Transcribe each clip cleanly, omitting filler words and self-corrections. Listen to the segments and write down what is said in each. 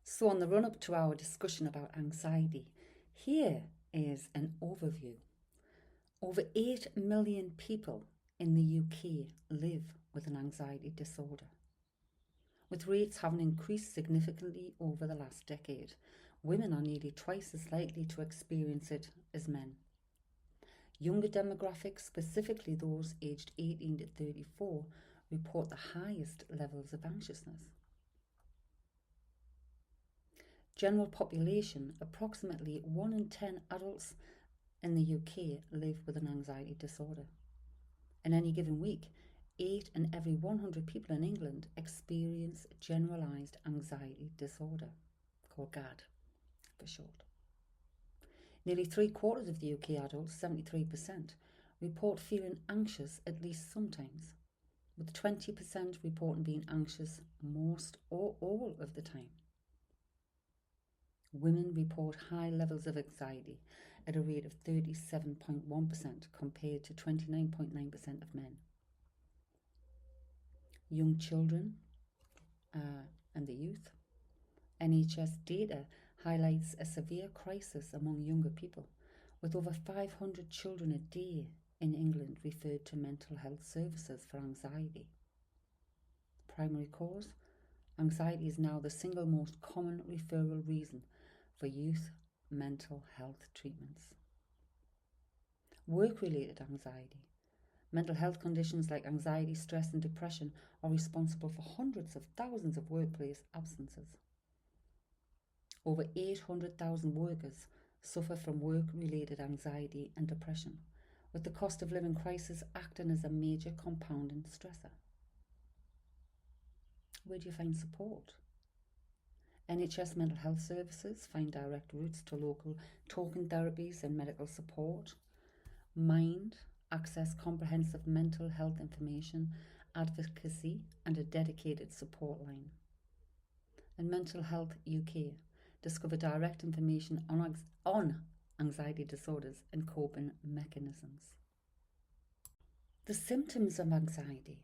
So, on the run up to our discussion about anxiety, here is an overview. Over 8 million people in the UK live with an anxiety disorder, with rates having increased significantly over the last decade. Women are nearly twice as likely to experience it as men. Younger demographics, specifically those aged 18 to 34, report the highest levels of anxiousness. General population, approximately 1 in 10 adults in the UK live with an anxiety disorder. In any given week, 8 in every 100 people in England experience generalised anxiety disorder, called GAD for short. Nearly 3/4 of the UK adults, 73%, report feeling anxious at least sometimes, with 20% reporting being anxious most or all of the time. Women report high levels of anxiety at a rate of 37.1% compared to 29.9% of men. Young children and the youth. NHS data highlights a severe crisis among younger people, with over 500 children a day in England referred to mental health services for anxiety. Primary cause: anxiety is now the single most common referral reason for youth mental health treatments. Work-related anxiety. Mental health conditions like anxiety, stress and depression are responsible for hundreds of thousands of workplace absences. Over 800,000 workers suffer from work-related anxiety and depression, with the cost of living crisis acting as a major compounding stressor. Where do you find support? NHS mental health services find direct routes to local talking therapies and medical support. Mind access comprehensive mental health information, advocacy and a dedicated support line. And Mental Health UK discover direct information on anxiety disorders and coping mechanisms. The symptoms of anxiety.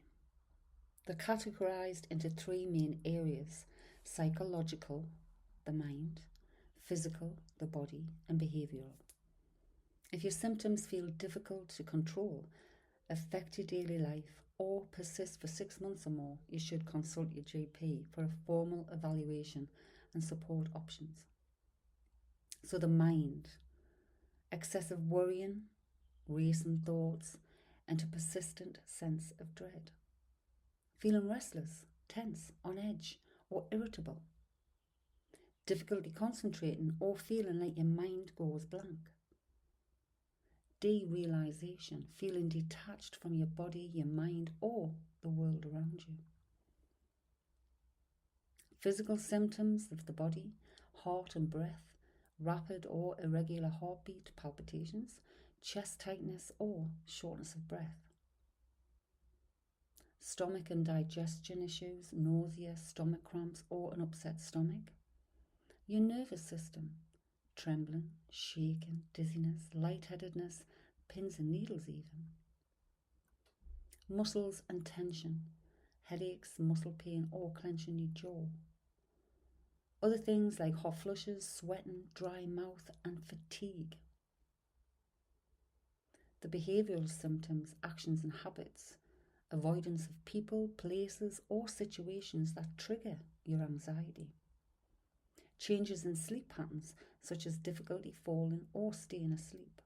They're categorized into 3 main areas: psychological, the mind; physical, the body; and behavioural. If your symptoms feel difficult to control, affect your daily life, or persist for 6 months or more, you should consult your GP for a formal evaluation and support options. So the mind: excessive worrying, racing thoughts, and a persistent sense of dread. Feeling restless, tense, on edge, or irritable. Difficulty concentrating or feeling like your mind goes blank. Derealization, feeling detached from your body, your mind, or the world around you. Physical symptoms of the body: heart and breath, rapid or irregular heartbeat, palpitations, chest tightness or shortness of breath. Stomach and digestion issues, nausea, stomach cramps or an upset stomach. Your nervous system: trembling, shaking, dizziness, lightheadedness, pins and needles even. Muscles and tension: headaches, muscle pain or clenching your jaw. Other things like hot flushes, sweating, dry mouth and fatigue. The behavioural symptoms, actions and habits: avoidance of people, places or situations that trigger your anxiety. Changes in sleep patterns, such as difficulty falling or staying asleep.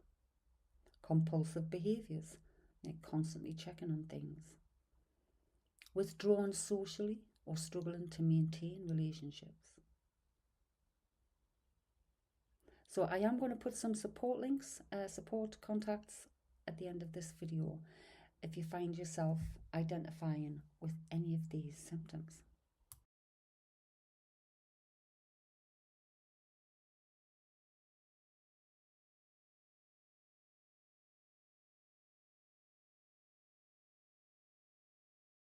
Compulsive behaviours, like constantly checking on things. Withdrawn socially or struggling to maintain relationships. So I am going to put some support links, support contacts at the end of this video if you find yourself identifying with any of these symptoms.